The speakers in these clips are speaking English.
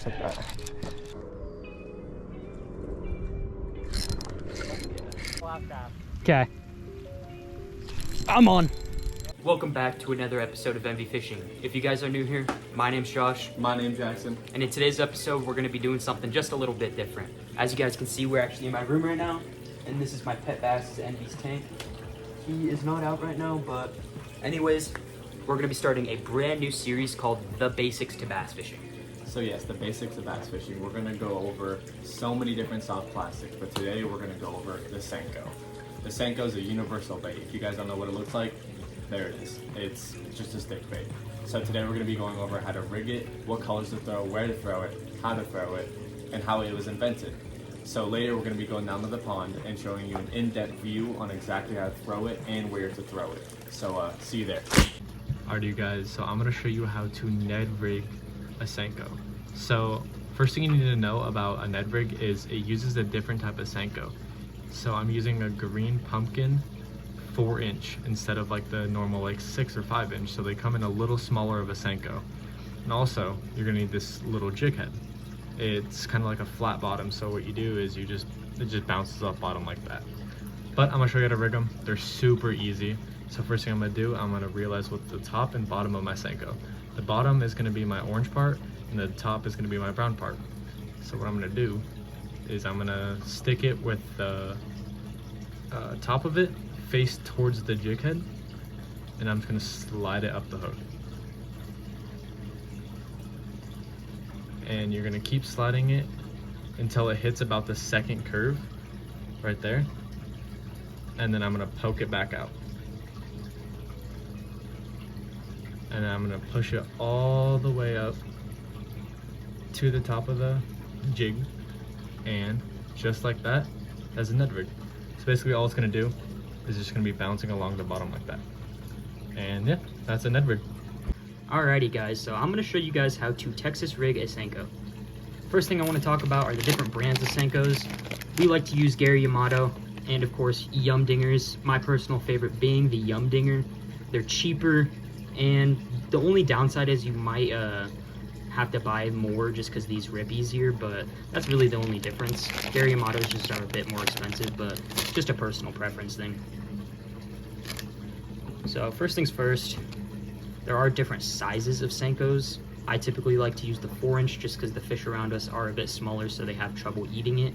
just like that. Okay. I'm on. Welcome back to another episode of MV Fishing. If you guys are new here, my name's Josh. My name's Jackson. And in today's episode, we're going to be doing something just a little bit different. As you guys can see, we're actually in my room right now. And this is my pet bass, Envy's tank. He is not out right now, but anyways, we're going to be starting a brand new series called The Basics to Bass Fishing. So yes, the basics of bass fishing. We're going to go over so many different soft plastics, but today we're going to go over the Senko. The Senko is a universal bait. If you guys don't know what it looks like, there it is. It's just a stick bait. So today we're going to be going over how to rig it, what colors to throw, where to throw it, how to throw it, and how it was invented. So later we're going to be going down to the pond and showing you an in-depth view on exactly how to throw it and where to throw it. So see you there. Alright you guys, so I'm going to show you how to Ned rig a Senko. So first thing you need to know about a Ned rig is it uses a different type of Senko. So I'm using a green pumpkin 4-inch instead of like the normal like 6 or 5-inch, so they come in a little smaller of a Senko. And also you're gonna need this little jig head. It's kind of like a flat bottom, so what you do is it just bounces off bottom like that. But I'm gonna show you how to rig them. They're super easy. So first thing I'm gonna do, I'm gonna realize what's the top and bottom of my Senko. The bottom is gonna be my orange part and the top is gonna be my brown part. So what I'm gonna do is I'm gonna stick it with the top of it face towards the jig head, and I'm just gonna slide it up the hook. And you're gonna keep sliding it until it hits about the second curve right there, and then I'm gonna poke it back out. And then I'm gonna push it all the way up to the top of the jig, and just like that, that's a Ned rig. So basically all it's gonna do is just gonna be bouncing along the bottom like that. And yeah, that's a Ned rig. Alrighty guys, so I'm going to show you guys how to Texas rig a Senko. First thing I want to talk about are the different brands of Senkos. We like to use Gary Yamato and of course Yum Dingers, my personal favorite being the Yum Dinger. They're cheaper, and the only downside is you might have to buy more just because these rip easier, but that's really the only difference. Gary Yamato's just are a bit more expensive, but just a personal preference thing. So first things first, there are different sizes of Senkos. I typically like to use the 4-inch just because the fish around us are a bit smaller, so they have trouble eating it.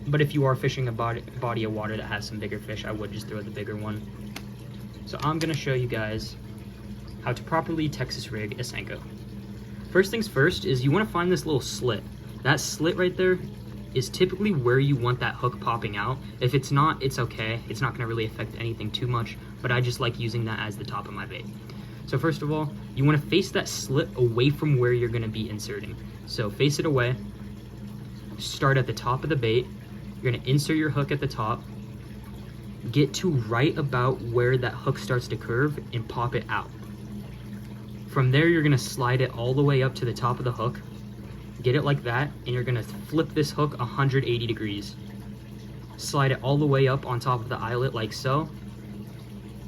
But if you are fishing a body of water that has some bigger fish, I would just throw the bigger one. So I'm gonna show you guys how to properly Texas rig a Senko. First things first is you want to find this little slit. That slit right there is typically where you want that hook popping out. If it's not, it's okay. It's not going to really affect anything too much, but I just like using that as the top of my bait. So first of all, you want to face that slit away from where you're going to be inserting. So face it away, start at the top of the bait, you're going to insert your hook at the top, get to right about where that hook starts to curve and pop it out. From there, you're gonna slide it all the way up to the top of the hook, get it like that, and you're gonna flip this hook 180 degrees. Slide it all the way up on top of the eyelet like so,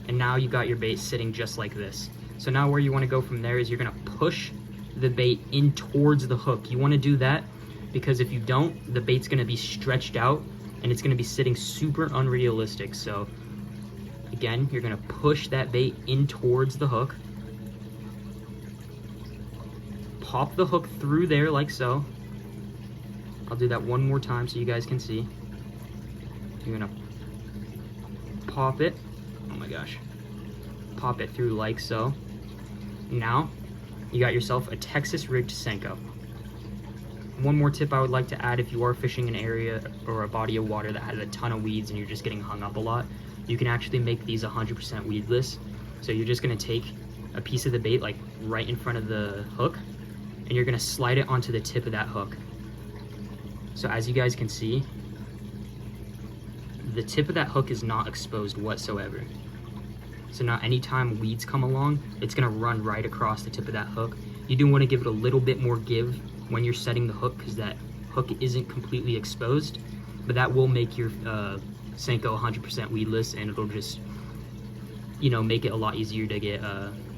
and now you got your bait sitting just like this. So now where you wanna go from there is you're gonna push the bait in towards the hook. You wanna do that because if you don't, the bait's gonna be stretched out and it's gonna be sitting super unrealistic. So again, you're gonna push that bait in towards the hook, pop the hook through there like so. I'll do that one more time so you guys can see. You're gonna pop it, oh my gosh, pop it through like so. Now, you got yourself a Texas rigged Senko. One more tip I would like to add: if you are fishing an area or a body of water that has a ton of weeds and you're just getting hung up a lot, you can actually make these 100% weedless. So you're just gonna take a piece of the bait like right in front of the hook, and you're gonna slide it onto the tip of that hook. So as you guys can see, the tip of that hook is not exposed whatsoever. So now anytime weeds come along, it's gonna run right across the tip of that hook. You do wanna give it a little bit more give when you're setting the hook because that hook isn't completely exposed, but that will make your Senko 100% weedless, and it'll just, you know, make it a lot easier to get,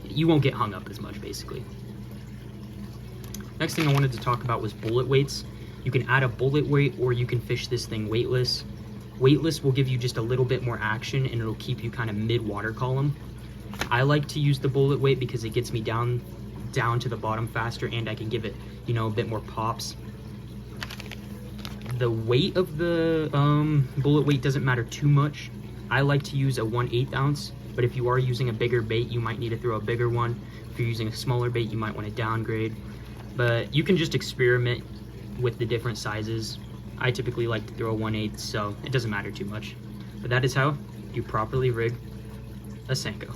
you won't get hung up as much basically. Next thing I wanted to talk about was bullet weights. You can add a bullet weight or you can fish this thing weightless. Weightless will give you just a little bit more action and it'll keep you kind of mid-water column. I like to use the bullet weight because it gets me down to the bottom faster and I can give it, you know, a bit more pops. The weight of the bullet weight doesn't matter too much. I like to use a 1/8 ounce, but if you are using a bigger bait, you might need to throw a bigger one. If you're using a smaller bait, you might want to downgrade. But you can just experiment with the different sizes. I typically like to throw a 1/8, so it doesn't matter too much. But that is how you properly rig a Senko.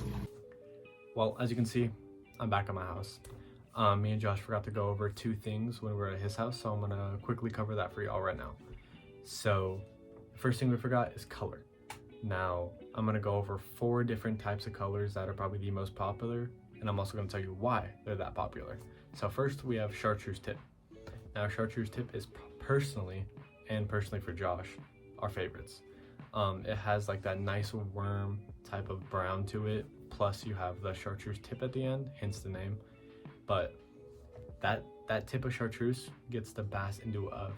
Well, as you can see, I'm back at my house. Me and Josh forgot to go over 2 things when we were at his house, so I'm gonna quickly cover that for y'all right now. So, first thing we forgot is color. Now, I'm gonna go over 4 different types of colors that are probably the most popular, and I'm also gonna tell you why they're that popular. So first, we have chartreuse tip. Now, chartreuse tip is personally for Josh, our favorites. It has like that nice worm type of brown to it, plus you have the chartreuse tip at the end, hence the name. But that tip of chartreuse gets the bass into a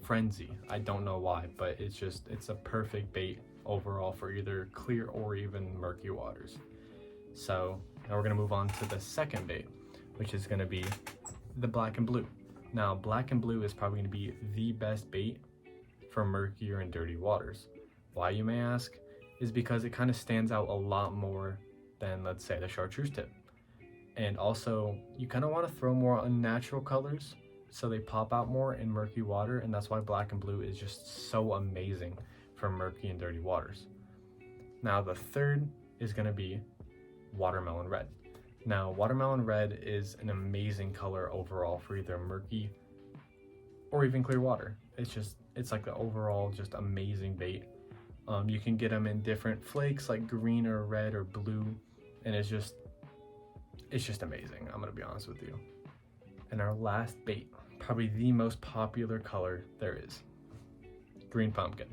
frenzy. I don't know why, but it's a perfect bait overall for either clear or even murky waters. So now we're gonna move on to the second bait, which is gonna be the black and blue. Now, black and blue is probably gonna be the best bait for murkier and dirty waters. Why, you may ask, is because it kind of stands out a lot more than, let's say, the chartreuse tip. And also, you kind of want to throw more unnatural colors so they pop out more in murky water, and that's why black and blue is just so amazing for murky and dirty waters. Now, the third is going to be watermelon red. Now, watermelon red is an amazing color overall for either murky or even clear water. It's like the overall just amazing bait. You can get them in different flakes like green or red or blue, and it's just amazing, I'm gonna be honest with you. And our last bait, probably the most popular color there is, green pumpkin.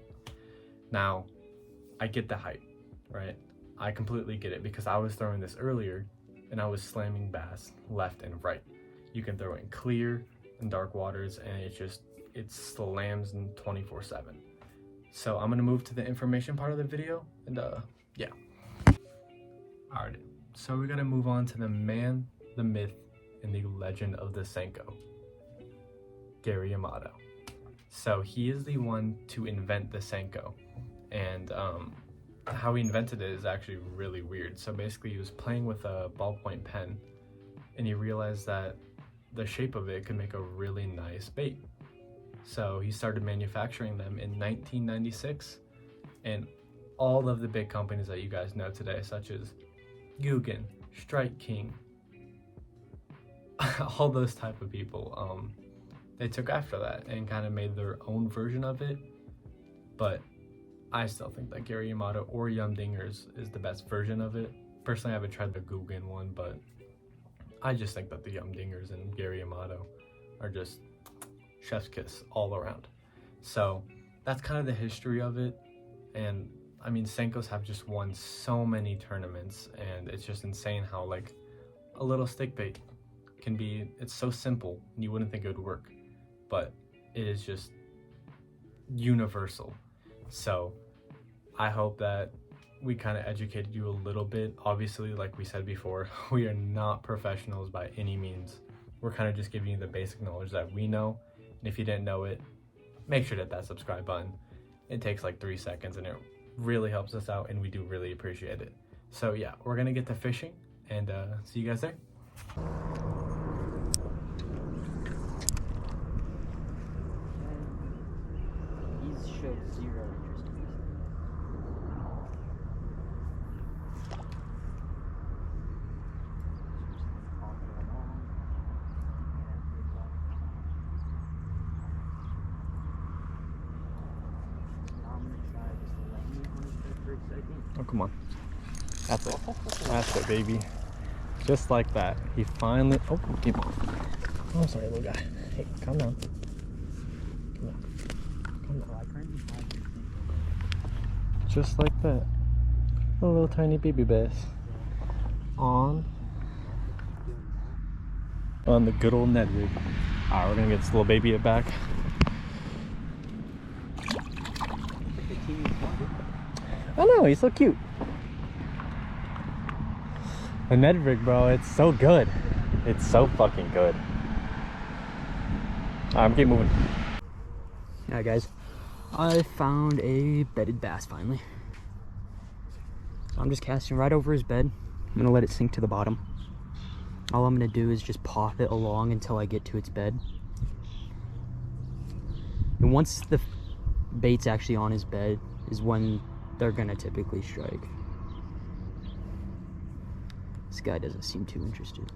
Now, I get the hype, right? I completely get it because I was throwing this earlier and I was slamming bass left and right. You can throw it in clear and dark waters and it slams in 24/7. So I'm gonna move to the information part of the video and yeah. Alright, so we're gonna move on to the man, the myth, and the legend of the Senko, Gary Yamato. So he is the one to invent the Senko, and how he invented it is actually really weird. So basically he was playing with a ballpoint pen and he realized that the shape of it could make a really nice bait. So he started manufacturing them in 1996, and all of the big companies that you guys know today, such as Guggen, Strike King, all those type of people, they took after that and kind of made their own version of it. But I still think that Gary Yamato or Yum Dingers is the best version of it. Personally, I haven't tried the Guggen one, but I just think that the Yum Dingers and Gary Yamato are just chef's kiss all around. So that's kind of the history of it. And I mean, Senkos have just won so many tournaments, and it's just insane how like a little stick bait can be, it's so simple and you wouldn't think it would work, but it is just universal. So I hope that we kind of educated you a little bit. Obviously, like we said before, we are not professionals by any means. We're kind of just giving you the basic knowledge that we know. And if you didn't know it, make sure to hit that subscribe button. It takes like 3 seconds and it really helps us out, and we do really appreciate it. So yeah, we're gonna get to fishing and see you guys there. He's showed zero interest in this. Oh, come on. That's it. That's it, baby. Just like that. He finally... Oh, keep on. Oh, sorry, little guy. Hey, calm down. Come on. Calm down. Just like that. A little tiny baby bass. On the good old Ned rig. Alright, we're gonna get this little baby back. I know, he's so cute. The Ned rig, bro, it's so good. It's so fucking good. Alright, I'm keep moving. Alright guys, I found a bedded bass finally. So I'm just casting right over his bed. I'm gonna let it sink to the bottom. All I'm gonna do is just pop it along until I get to its bed. And once the bait's actually on his bed is when they're gonna typically strike. This guy doesn't seem too interested.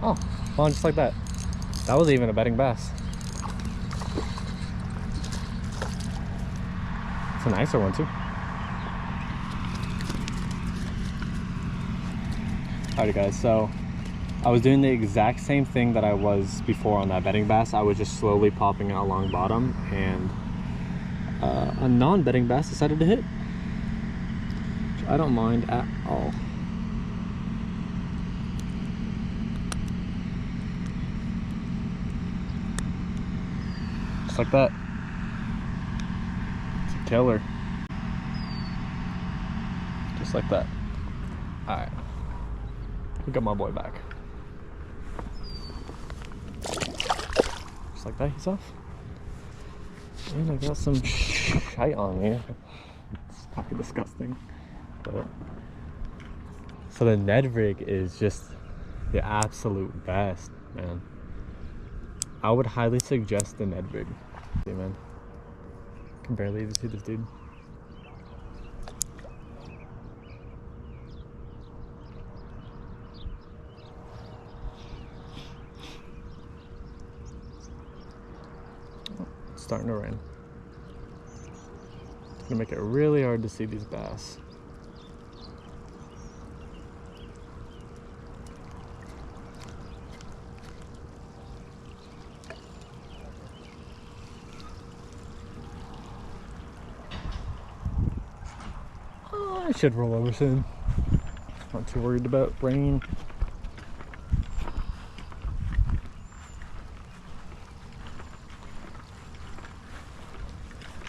Oh, well, just like that. That was even a bedding bass. It's a nicer one too. Alrighty guys, so I was doing the exact same thing that I was before on that bedding bass. I was just slowly popping it along bottom, and a non-bedding bass decided to hit, which I don't mind at all. Just like that. It's a killer. Just like that. Alright. We got my boy back. Just like that, he's off. And I got some shite on me. It's fucking disgusting. But so the Ned rig is just the absolute best, man. I would highly suggest the Ned rig. Hey, man. I can barely even see this dude. Oh, it's starting to rain. It's gonna make it really hard to see these bass. I should roll over soon. Not too worried about rain.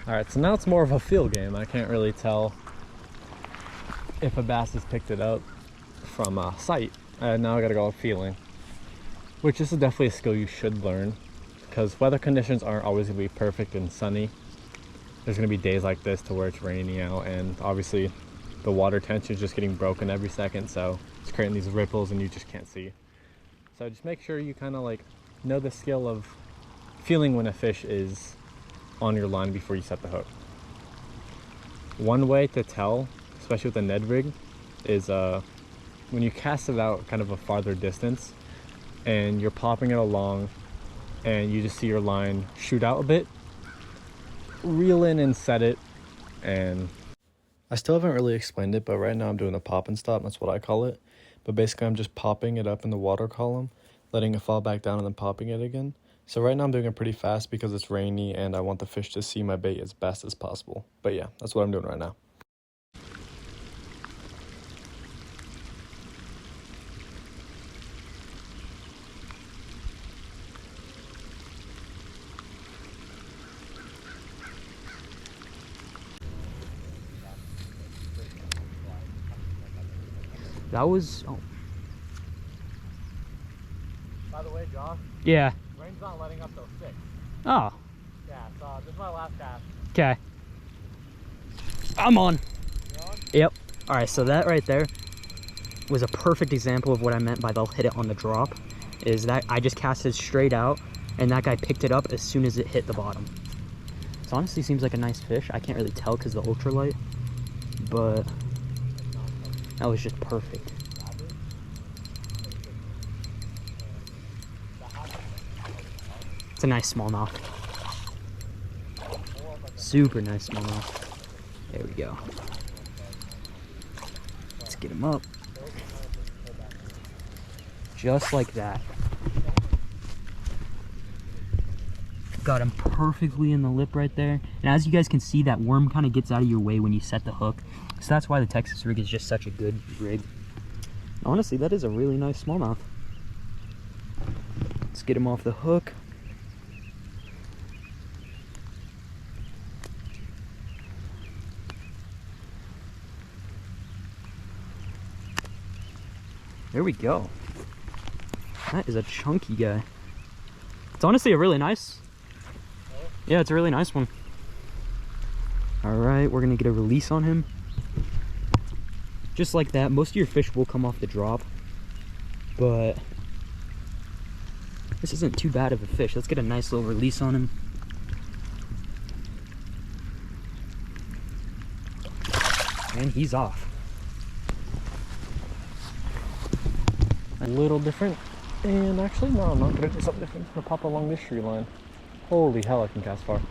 Alright, so now it's more of a feel game. I can't really tell if a bass has picked it up from sight. Now I gotta go feeling. Which this is definitely a skill you should learn, because weather conditions aren't always gonna be perfect and sunny. There's gonna be days like this to where it's raining out, and obviously the water tension is just getting broken every second, so it's creating these ripples and you just can't see. So just make sure you kind of like know the skill of feeling when a fish is on your line before you set the hook. One way to tell, especially with the Ned rig, is when you cast it out kind of a farther distance and you're popping it along and you just see your line shoot out a bit, reel in and set it. And I still haven't really explained it, but right now I'm doing a pop and stop. That's what I call it. But basically I'm just popping it up in the water column, letting it fall back down, and then popping it again. So right now I'm doing it pretty fast because it's rainy and I want the fish to see my bait as best as possible. But yeah, that's what I'm doing right now. That was... oh. By the way, Josh, Yeah. rain's not letting up till 6. Oh. Yeah, so this is my last cast. Okay. I'm on. You on? Yep. Alright, so that right there was a perfect example of what I meant by they'll hit it on the drop. is that I just cast it straight out, and that guy picked it up as soon as it hit the bottom. So honestly seems like a nice fish. I can't really tell because of the ultralight, but that was just perfect. It's a nice smallmouth. Super nice smallmouth. There we go. Let's get him up. Just like that. Got him perfectly in the lip right there. And as you guys can see, that worm kind of gets out of your way when you set the hook. So that's why the Texas rig is just such a good rig. Honestly, that is a really nice smallmouth. Let's get him off the hook. There we go. That is a chunky guy. It's honestly a really nice. Yeah, it's a really nice one. All right, we're gonna get a release on him. Just like that. Most of your fish will come off the drop, but this isn't too bad of a fish. Let's get a nice little release on him. And he's off. A little different, and actually no, I'm not gonna do something different. I'm gonna pop along this tree line. Holy hell, I can cast far.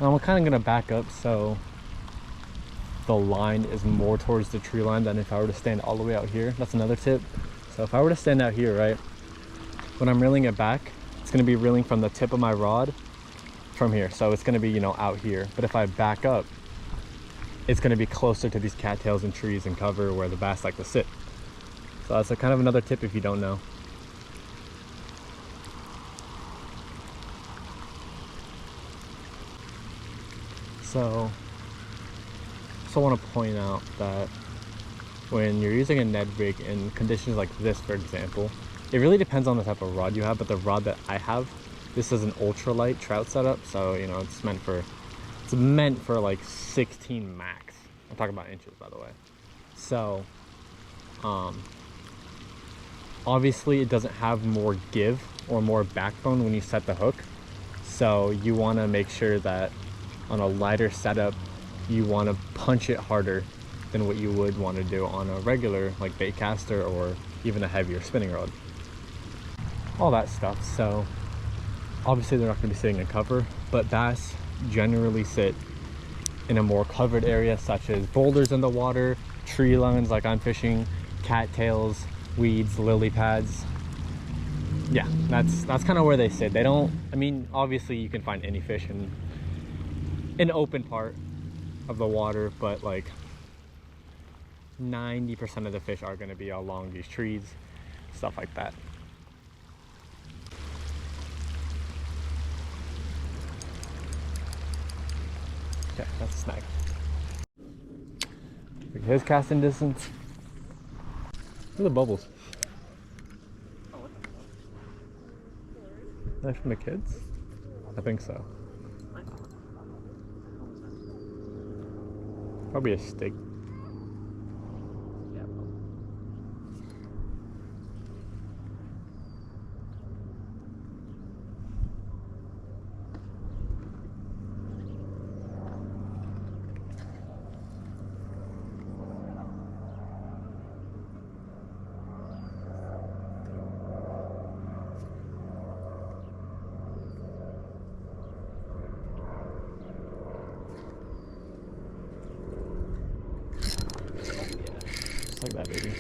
I'm kind of gonna back up so the line is more towards the tree line than if I were to stand all the way out here. That's another tip. So if I were to stand out here, right, when I'm reeling it back, it's gonna be reeling from the tip of my rod from here. So it's gonna be, you know, out here. But if I back up, it's gonna be closer to these cattails and trees and cover where the bass like to sit. So that's kind of another tip if you don't know. So I want to point out that when you're using a Ned rig in conditions like this, for example, it really depends on the type of rod you have, but the rod that I have, this is an ultralight trout setup, so you know it's meant for like 16 max. I'm talking about inches, by the way. So obviously it doesn't have more give or more backbone when you set the hook, so you want to make sure that on a lighter setup you want to punch it harder than what you would want to do on a regular like bait caster or even a heavier spinning rod, all that stuff. So obviously they're not going to be sitting in cover, but bass generally sit in a more covered area such as boulders in the water, tree lines like I'm fishing, cattails, weeds, lily pads. Yeah, that's kind of where they sit. They don't, I mean, obviously you can find any fish in an open part of the water, but like 90% of the fish are going to be along these trees, stuff like that. Okay, that's a snag. Look at his casting distance. Look at the bubbles. Are they from the kids? I think so. Probably a steak. Like that, baby.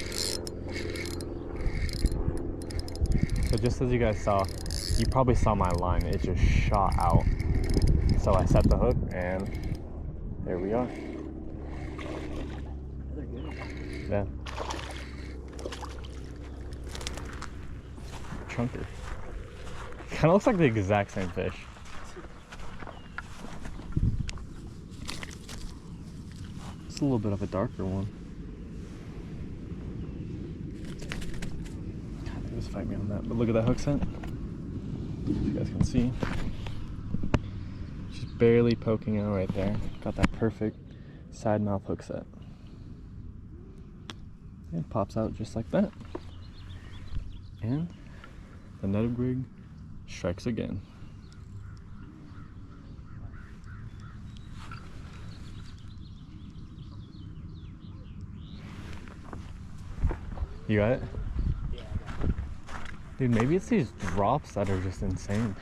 So just as you guys saw, you probably saw my line, it just shot out. So I set the hook and there we are. Yeah. Chunker. Kind of looks like the exact same fish. It's a little bit of a darker one. Just fight me on that, but look at that hook scent. You guys can see. She's barely poking out right there. Got that perfect side mouth hook set. And pops out just like that. And the Ned rig strikes again. You got it? Yeah, I got it. Dude, maybe it's these drops that are just insane.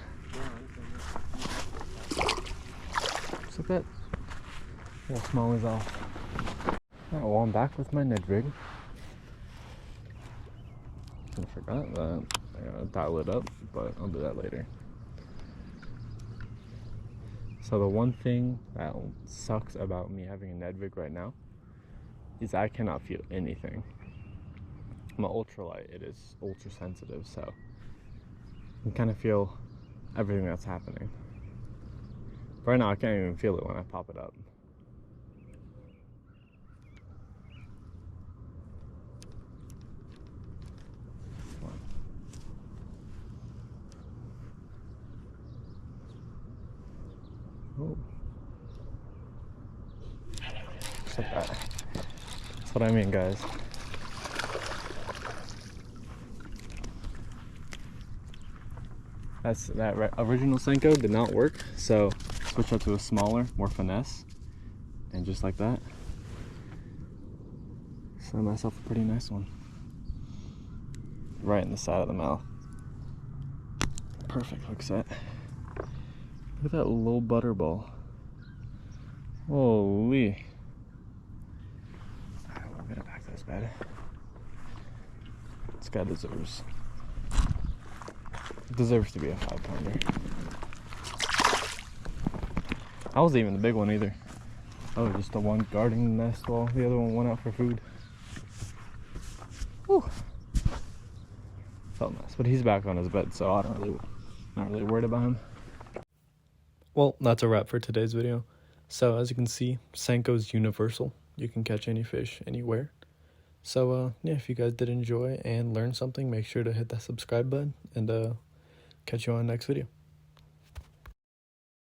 Just like that. Well, small is off. Alright, well, I'm back with my Ned rig. I forgot that. I gotta dial it up, but I'll do that later. So the one thing that sucks about me having a Ned rig right now is I cannot feel anything. My ultralight, it is ultra sensitive, so I can kind of feel everything that's happening. But right now, I can't even feel it when I pop it up. Oh. Just like that. That's what I mean, guys. That original Senko did not work, so switch up to a smaller, more finesse, and just like that, send myself a pretty nice one. Right in the side of the mouth. Perfect hook set. Look at that little butterball. Holy. Alright, we're gonna back this bed. This guy deserves to be a 5-pounder. I wasn't even the big one either. I was just the one guarding the nest while the other one went out for food. Whew. Felt nice, but he's back on his bed, so not really worried about him. Well, that's a wrap for today's video. So as you can see, Senko's universal. You can catch any fish anywhere. So yeah, if you guys did enjoy and learn something, make sure to hit that subscribe button, and catch you on the next video.